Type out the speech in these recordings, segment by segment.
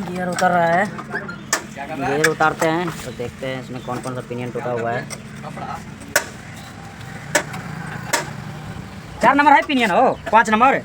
Gear उतर रहा है। गियर उतारते हैं तो देखते हैं इसमें कौन कौन सा पिनियन टूटा हुआ है। 4 नंबर है पिनियन हो, 5 नंबर।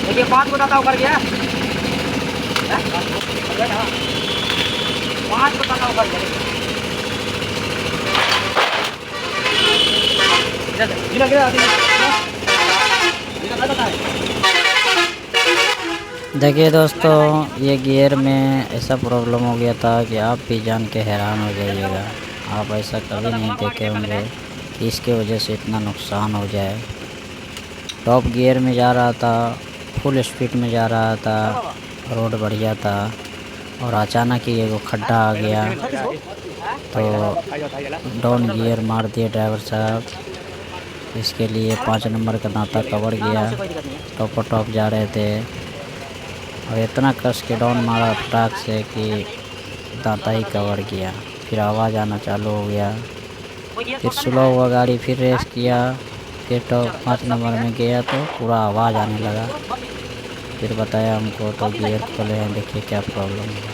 देखिए 5 को दाता ऊपर गया, 5 को दाता ऊपर गया। देखिए दोस्तों, ये गियर में ऐसा प्रॉब्लम हो गया था कि आप भी जान के हैरान हो जाइएगा। आप ऐसा कभी नहीं देखे होंगे कि इसके वजह से इतना नुकसान हो जाए। टॉप गियर में जा रहा था, फुल स्पीड में जा रहा था, रोड बढ़िया था और अचानक ही एगो खड्डा आ गया तो डाउन गियर मार दिए ड्राइवर साहब। इसके लिए 5 नंबर का दांता कवर गया। टॉप जा रहे थे और इतना कस के डाउन मारा ट्रक से कि दांता ही कवर गया। फिर आवाज़ आना चालू हो गया, फिर स्लो हुआ गाड़ी, फिर रेस किया, फिर टॉप 5 नंबर में गया तो पूरा आवाज़ आने लगा। फिर बताया हमको तो गियर खोले हैं, देखिए क्या प्रॉब्लम है।